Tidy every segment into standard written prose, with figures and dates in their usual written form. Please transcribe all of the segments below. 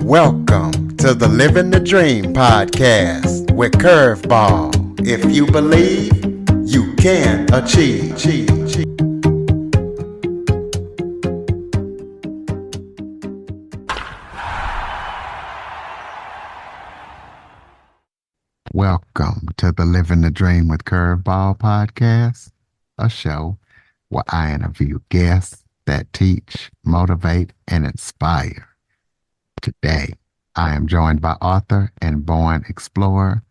Welcome to the Living the Dream podcast with Curveball. If you believe, you can achieve. Welcome to the Living the Dream with Curveball podcast, a show where I interview guests that teach, motivate, and inspire. Today, I am joined by author and born explorer,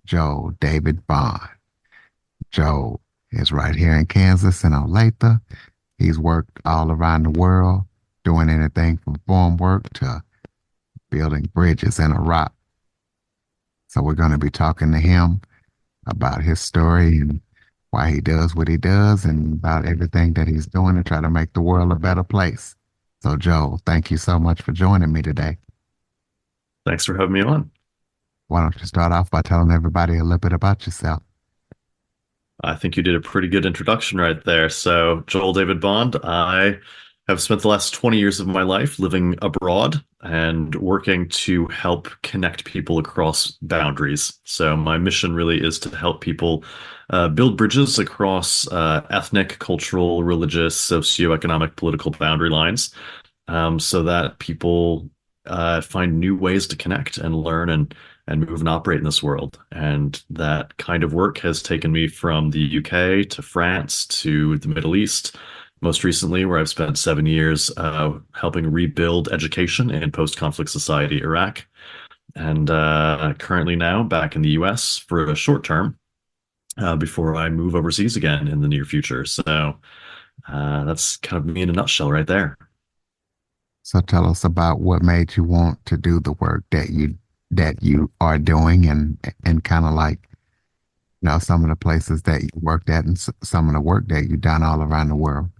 Joel David Bond. Joel is right here in Kansas in Olathe. He's worked all around the world, doing anything from farm work to building bridges in Iraq. So we're going to be talking to him about his story and why he does what he does and about everything that he's doing to try to make the world a better place. So Joel, thank you so much for joining me today. Thanks for having me on. Why don't you start off by telling everybody a little bit about yourself? I think you did a pretty good introduction right there. So, Joel David Bond, I have spent the last 20 years of my life living abroad and working to help connect people across boundaries. So, my mission really is to help people build bridges across ethnic, cultural, religious, socioeconomic, political boundary lines so that people find new ways to connect and learn and move and operate in this world. And that kind of work has taken me from the UK to France to the Middle East, most recently, where I've spent 7 years helping rebuild education in post-conflict society Iraq. And currently now back in the US for a short term before I move overseas again in the near future. So that's kind of me in a nutshell right there. So tell us about what made you want to do the work that you are doing and kind of like, some of the places that you worked at and some of the work that you've done all around the world.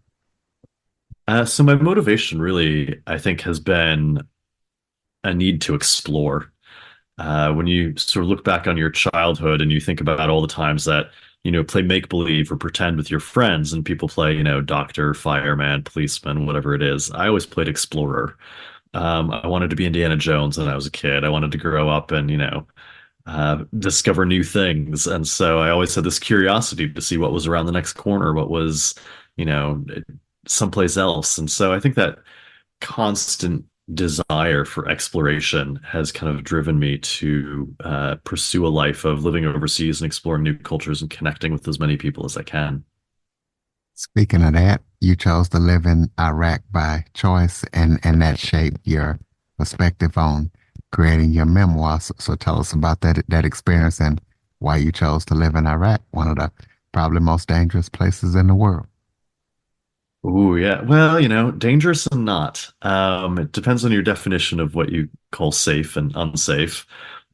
So my motivation really, I think, has been a need to explore. When you sort of look back on your childhood and you think about all the times that, play make believe or pretend with your friends and people play, doctor, fireman, policeman, whatever it is. I always played explorer. I wanted to be Indiana Jones when I was a kid. I wanted to grow up and, discover new things. And so I always had this curiosity to see what was around the next corner, what was, you know, someplace else. And so I think that constant desire for exploration has kind of driven me to pursue a life of living overseas and exploring new cultures and connecting with as many people as I can. Speaking of that, you chose to live in Iraq by choice, and that shaped your perspective on creating your memoir. So tell us about that experience and why you chose to live in Iraq, one of the probably most dangerous places in the world. Oh, yeah. Well, dangerous and not. It depends on your definition of what you call safe and unsafe.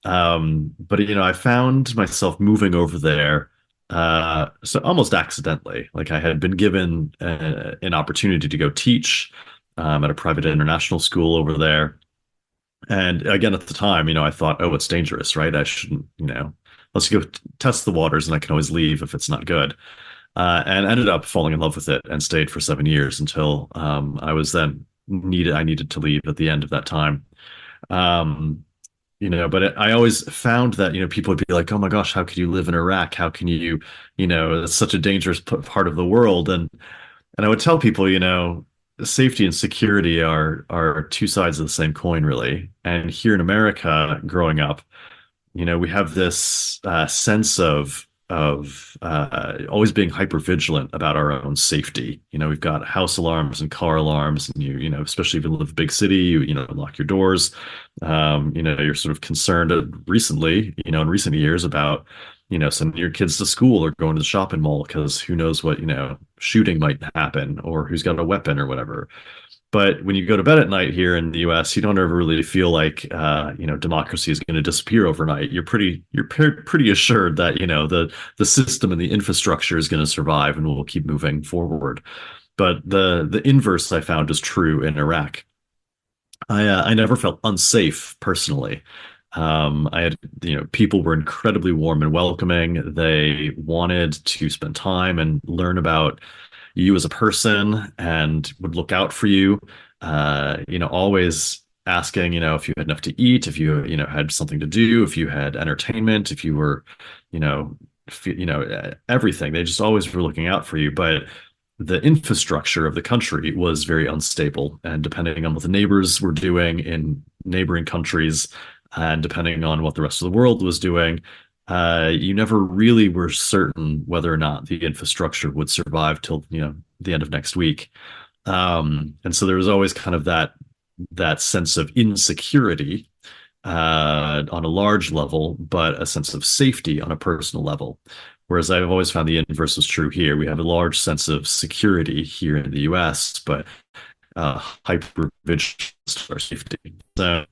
But I found myself moving over there so almost accidentally. Like I had been given an opportunity to go teach at a private international school over there. And again, at the time, I thought, oh, it's dangerous, right? I shouldn't, let's go test the waters and I can always leave if it's not good. And ended up falling in love with it and stayed for 7 years until I needed to leave at the end of that time. Um, but I always found that, people would be like, oh my gosh, how could you live in Iraq? How can you, it's such a dangerous part of the world. And I would tell people, safety and security are two sides of the same coin, really. And here in America, growing up, we have this sense of always being hyper vigilant about our own safety. We've got house alarms and car alarms, and especially if you live in a big city, lock your doors. You're sort of concerned recently, in recent years about, sending your kids to school or going to the shopping mall because who knows what, shooting might happen or who's got a weapon or whatever. But when you go to bed at night here in the U.S., you don't ever really feel like democracy is going to disappear overnight. You're pretty assured that the system and the infrastructure is going to survive and will keep moving forward. But the inverse I found is true in Iraq. I never felt unsafe personally. I had, people were incredibly warm and welcoming. They wanted to spend time and learn about you as a person and would look out for you. Always asking, if you had enough to eat, if you had something to do, if you had entertainment, if you were, you know, everything. They just always were looking out for you. But the infrastructure of the country was very unstable, and depending on what the neighbors were doing in neighboring countries, and depending on what the rest of the world was doing, you never really were certain whether or not the infrastructure would survive till, the end of next week. And so there was always kind of that sense of insecurity on a large level, but a sense of safety on a personal level. Whereas I've always found the inverse was true here. We have a large sense of security here in the US, but hyper vigilance to our safety. So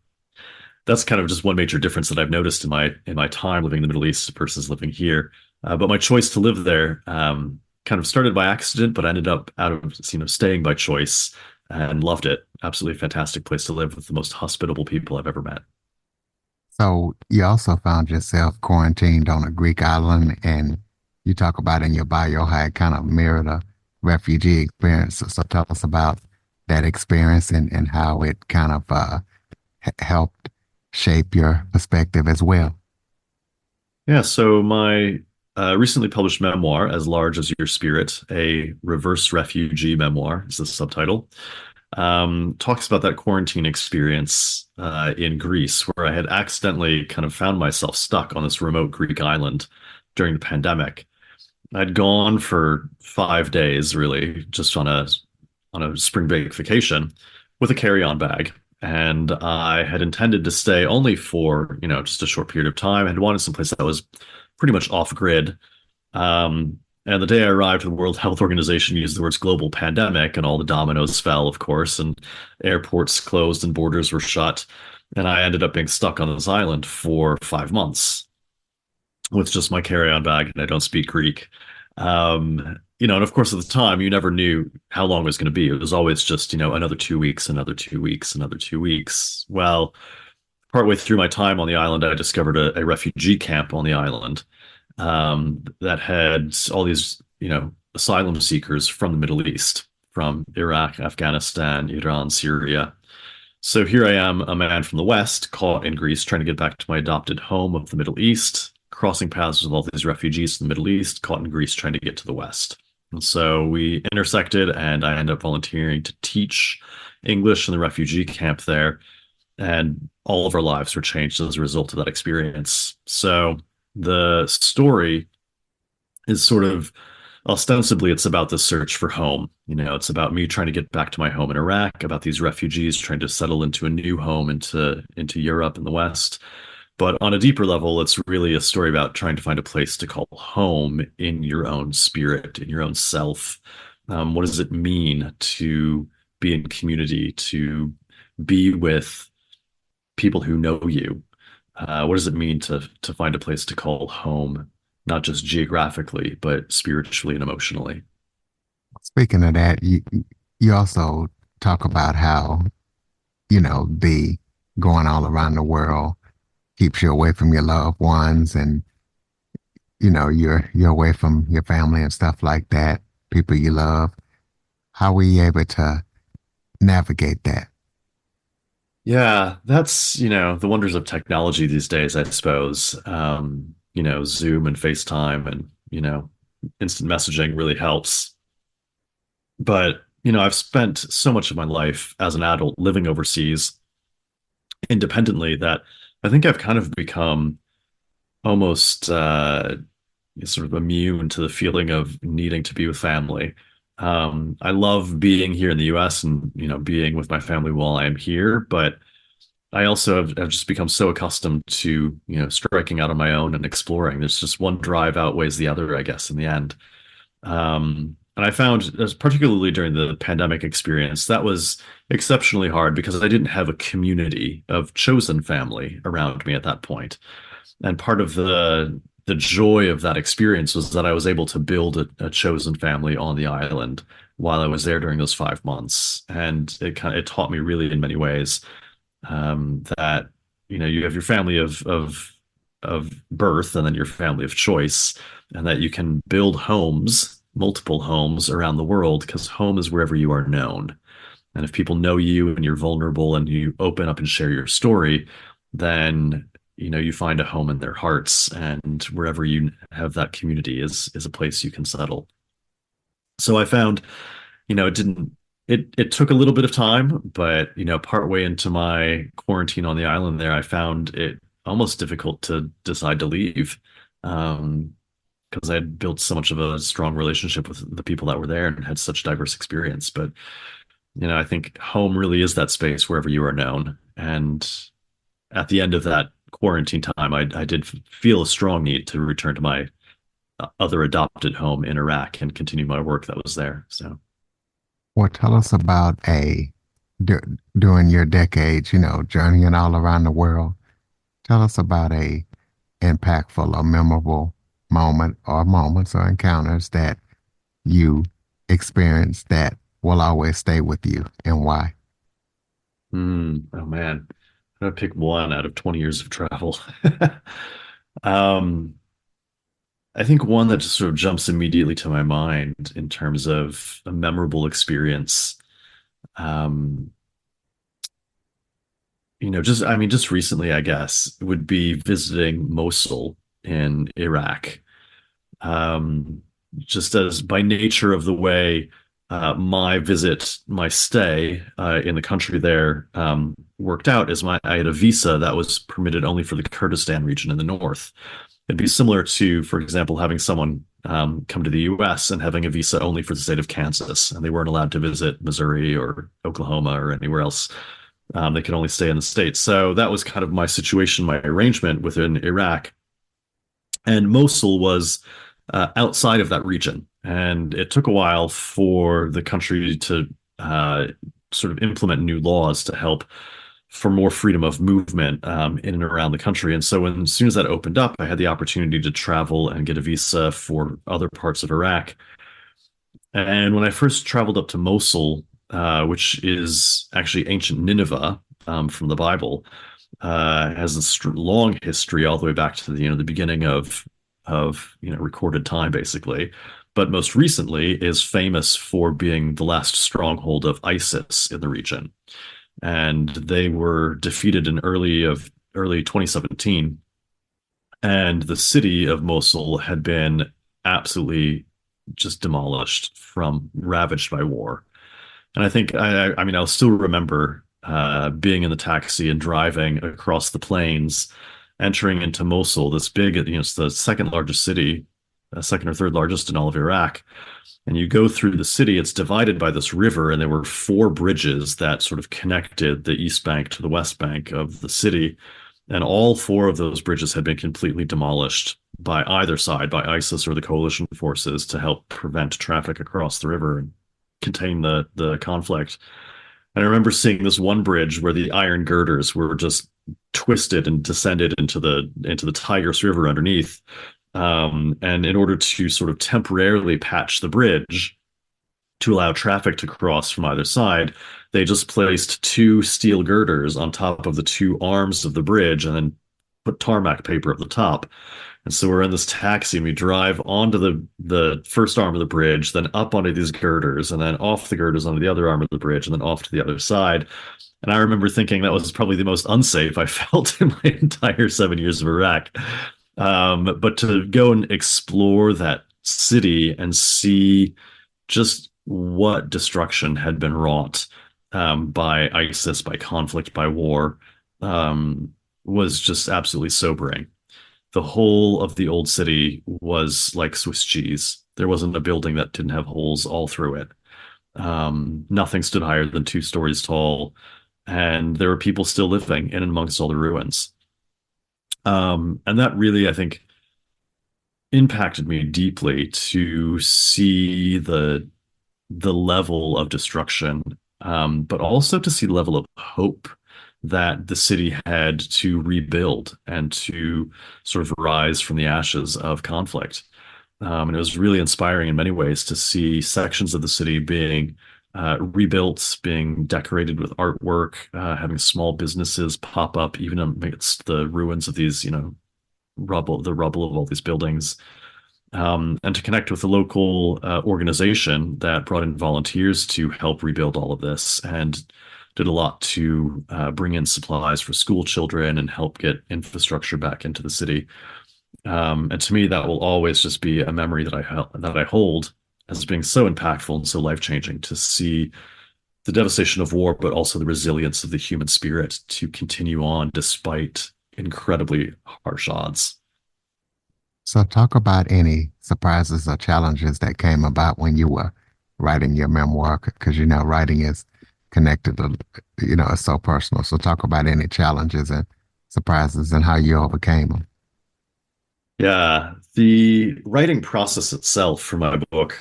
that's kind of just one major difference that I've noticed in my time living in the Middle East versus living here. But my choice to live there kind of started by accident, but I ended up out of staying by choice and loved it. Absolutely fantastic place to live with the most hospitable people I've ever met. So you also found yourself quarantined on a Greek island, and you talk about in your bio how it kind of mirrored a refugee experience. So tell us about that experience and how it kind of helped shape your perspective as well. Yeah, so my recently published memoir, As Large as Your Spirit, a reverse refugee memoir, is the subtitle, talks about that quarantine experience in Greece, where I had accidentally kind of found myself stuck on this remote Greek island during the pandemic. I'd gone for 5 days, really, just on a spring break vacation with a carry-on bag. And I had intended to stay only for, just a short period of time. I had wanted someplace that was pretty much off grid. And the day I arrived, the World Health Organization used the words global pandemic, and all the dominoes fell, of course, and airports closed and borders were shut. And I ended up being stuck on this island for 5 months with just my carry-on bag, and I don't speak Greek. And of course, at the time, you never knew how long it was going to be. It was always just, another 2 weeks, another 2 weeks, another 2 weeks. Well, partway through my time on the island, I discovered a refugee camp on the island that had all these, asylum seekers from the Middle East, from Iraq, Afghanistan, Iran, Syria. So here I am, a man from the West, caught in Greece, trying to get back to my adopted home of the Middle East, crossing paths with all these refugees from the Middle East, caught in Greece, trying to get to the West. And so we intersected, and I ended up volunteering to teach English in the refugee camp there. And all of our lives were changed as a result of that experience. So the story is sort of ostensibly it's about the search for home. It's about me trying to get back to my home in Iraq, about these refugees trying to settle into a new home into Europe and the West. But on a deeper level, it's really a story about trying to find a place to call home in your own spirit, in your own self. What does it mean to be in community, to be with people who know you? What does it mean to find a place to call home, not just geographically, but spiritually and emotionally? Speaking of that, you also talk about how, the going all around the world keeps you away from your loved ones and, you're away from your family and stuff like that, people you love. How were you able to navigate that? Yeah, that's, the wonders of technology these days, I suppose. Zoom and FaceTime and, instant messaging really helps. But, I've spent so much of my life as an adult living overseas independently that I think I've kind of become almost sort of immune to the feeling of needing to be with family. I love being here in the US and, being with my family while I am here, but I also have just become so accustomed to, striking out on my own and exploring. There's just one drive outweighs the other, I guess, in the end. And I found, particularly during the pandemic experience, that was exceptionally hard because I didn't have a community of chosen family around me at that point. And part of the joy of that experience was that I was able to build a chosen family on the island while I was there during those 5 months. And it taught me really in many ways that you have your family of birth and then your family of choice, and that you can build homes, multiple homes around the world, because home is wherever you are known. And if people know you and you're vulnerable and you open up and share your story, then you find a home in their hearts, and wherever you have that community is a place you can settle. So I found, it didn't it took a little bit of time, but partway into my quarantine on the island there, I found it almost difficult to decide to leave. Because I had built so much of a strong relationship with the people that were there and had such diverse experience. But I think home really is that space wherever you are known. And at the end of that quarantine time, I did feel a strong need to return to my other adopted home in Iraq and continue my work that was there. So, Well, tell us about du during your decades, journeying all around the world. Tell us about a impactful or memorable moment or moments or encounters that you experienced that will always stay with you and why. oh man, I'm gonna pick one out of 20 years of travel. um, I think one that just sort of jumps immediately to my mind in terms of a memorable experience. Um, just I mean, just recently, I guess, would be visiting Mosul in Iraq. Um, just as by nature of the way my stay in the country there worked out, is I had a visa that was permitted only for the Kurdistan region in the north. It'd be similar to, for example, having someone come to the US and having a visa only for the state of Kansas, and they weren't allowed to visit Missouri or Oklahoma or anywhere else. They could only stay in the States. So that was kind of my situation, my arrangement within Iraq. And Mosul was outside of that region. And it took a while for the country to sort of implement new laws to help for more freedom of movement in and around the country. And so as soon as that opened up, I had the opportunity to travel and get a visa for other parts of Iraq. And when I first traveled up to Mosul, which is actually ancient Nineveh from the Bible, has a long history all the way back to the beginning of recorded time, basically. But most recently is famous for being the last stronghold of ISIS in the region, and they were defeated in early 2017, and the city of Mosul had been absolutely just demolished, from ravaged by war. And I think I mean I'll still remember being in the taxi and driving across the plains, entering into Mosul, this big, it's the second largest city, second or third largest in all of Iraq. And you go through the city, it's divided by this river, and there were four bridges that sort of connected the east bank to the west bank of the city. And all four of those bridges had been completely demolished by either side, by ISIS or the coalition forces, to help prevent traffic across the river and contain the conflict. And I remember seeing this one bridge where the iron girders were just twisted and descended into the Tigris River underneath. And in order to sort of temporarily patch the bridge to allow traffic to cross from either side, they just placed two steel girders on top of the two arms of the bridge and then put tarmac paper at the top. And so we're in this taxi and we drive onto the first arm of the bridge, then up onto these girders, and then off the girders onto the other arm of the bridge, and then off to the other side. And I remember thinking that was probably the most unsafe I felt in my entire 7 years of Iraq. But to go and explore that city and see just what destruction had been wrought by ISIS, by conflict, by war, was just absolutely sobering. The whole of the old city was like Swiss cheese. There wasn't a building that didn't have holes all through it. Nothing stood higher than 2 stories tall, and there were people still living in and amongst all the ruins. And that really, I think, impacted me deeply to see the level of destruction, but also to see the level of hope that the city had to rebuild and to sort of rise from the ashes of conflict. And it was really inspiring in many ways to see sections of the city being rebuilt, being decorated with artwork, having small businesses pop up, even amidst the ruins of these, the rubble of all these buildings. and to connect with a local organization that brought in volunteers to help rebuild all of this and did a lot to bring in supplies for school children and help get infrastructure back into the city. And to me, that will always just be a memory that I hold as being so impactful and so life-changing to see the devastation of war, but also the resilience of the human spirit to continue on despite incredibly harsh odds. So, talk about any surprises or challenges that came about when you were writing your memoir, because writing is connected to, it's so personal. So, talk about any challenges and surprises and how you overcame them. Yeah, the writing process itself for my book,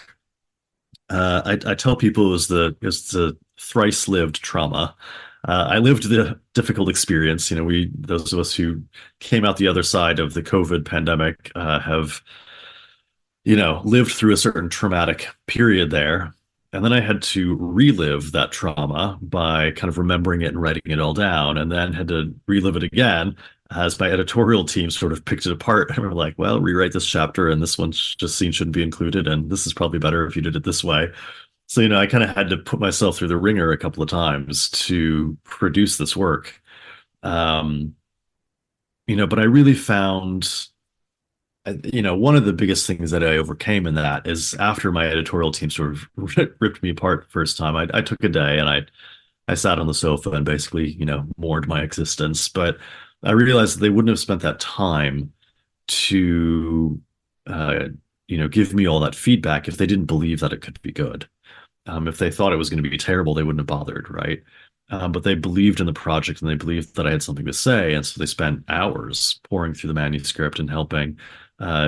I tell people is the thrice lived trauma. I lived the difficult experience. We those of us who came out the other side of the COVID pandemic have lived through a certain traumatic period there. And then I had to relive that trauma by kind of remembering it and writing it all down, and then had to relive it again as my editorial team sort of picked it apart and were like, well, rewrite this chapter, and this one just scene shouldn't be included, and this is probably better if you did it this way. So, I kind of had to put myself through the ringer a couple of times to produce this work. Um, but I really found one of the biggest things that I overcame in that is after my editorial team sort of ripped me apart the first time, I took a day and I sat on the sofa and basically, mourned my existence. But I realized that they wouldn't have spent that time to, uh, give me all that feedback if they didn't believe that it could be good. If they thought it was going to be terrible, they wouldn't have bothered, right? But they believed in the project and they believed that I had something to say, and so they spent hours pouring through the manuscript and helping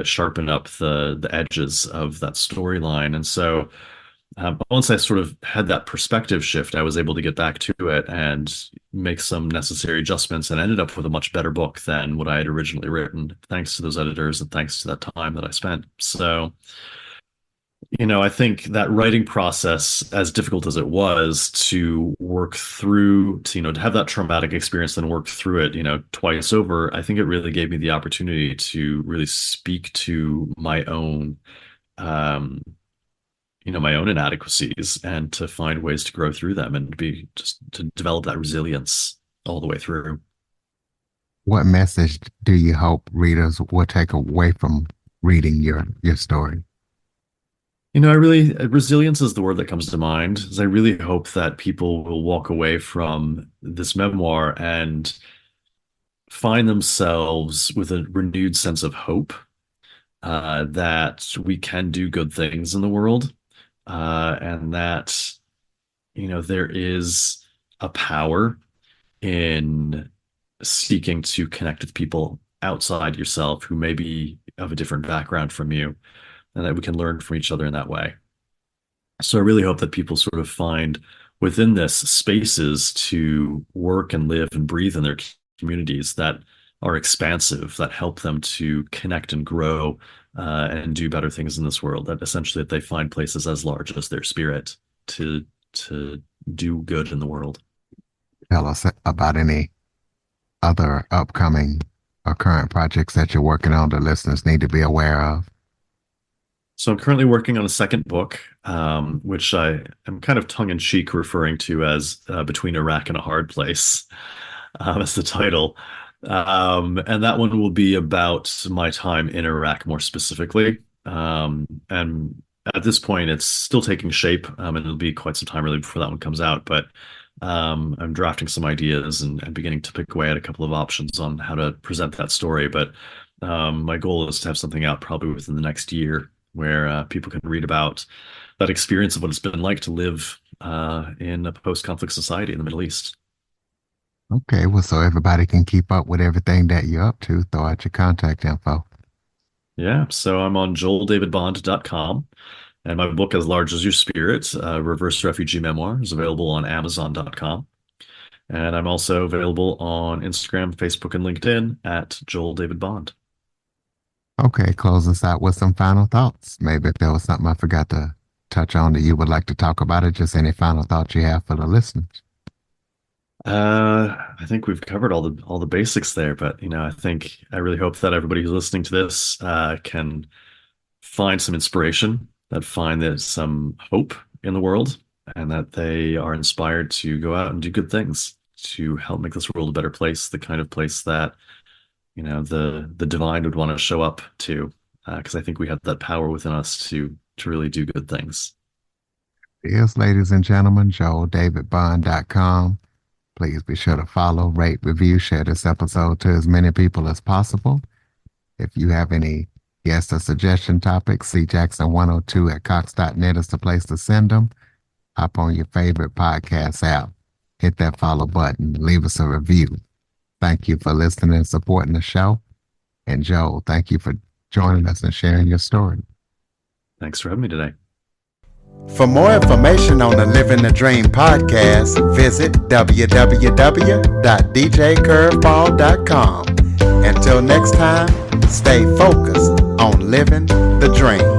sharpen up the edges of that storyline. And so once I sort of had that perspective shift, I was able to get back to it and make some necessary adjustments, and ended up with a much better book than what I had originally written, thanks to those editors and thanks to that time that I spent. So I think that writing process, as difficult as it was to work through, to have that traumatic experience and work through it, twice over, I think it really gave me the opportunity to really speak to um, my own inadequacies and to find ways to grow through them and be just to develop that resilience all the way through. What message do you hope readers will take away from reading your story? Resilience is the word that comes to mind. Is I really hope that people will walk away from this memoir and find themselves with a renewed sense of hope, that we can do good things in the world, and that, there is a power in seeking to connect with people outside yourself who may be of a different background from you, and that we can learn from each other in that way. So I really hope that people sort of find within this spaces to work and live and breathe in their communities that are expansive, that help them to connect and grow, and do better things in this world. That essentially that they find places as large as their spirit to do good in the world. Tell us about any other upcoming or current projects that you're working on that listeners need to be aware of. So I'm currently working on a second book, which I am kind of tongue in cheek referring to as Between Iraq and a Hard Place, as the title. And that one will be about my time in Iraq more specifically. And at this point, it's still taking shape, and it'll be quite some time really before that one comes out. But I'm drafting some ideas and beginning to pick away at a couple of options on how to present that story. But my goal is to have something out probably within the next year where people can read about that experience of what it's been like to live in a post-conflict society in the Middle East. Okay, well, so everybody can keep up with everything that you're up to, throw out your contact info. Yeah, so I'm on joeldavidbond.com, and my book, As Large as Your Spirit, Reverse Refugee Memoir, is available on amazon.com. And I'm also available on Instagram, Facebook, and LinkedIn at Joel David Bond. Okay, close us out with some final thoughts. Maybe if there was something I forgot to touch on that you would like to talk about it, just any final thoughts you have for the listeners. I think we've covered all the basics there, but I think I really hope that everybody who's listening to this can find some inspiration, that find there's some hope in the world, and that they are inspired to go out and do good things to help make this world a better place, the kind of place that, the divine would want to show up to, because I think we have that power within us to really do good things. Yes, ladies and gentlemen, JoelDavidBond.com. Please be sure to follow, rate, review, share this episode to as many people as possible. If you have any guest or suggestion topics, cjackson102 at cox.net is the place to send them. Hop on your favorite podcast app, hit that follow button, leave us a review. Thank you for listening and supporting the show. And Joel, thank you for joining us and sharing your story. Thanks for having me today. For more information on the Living the Dream podcast, visit www.djcurveball.com. Until next time, stay focused on living the dream.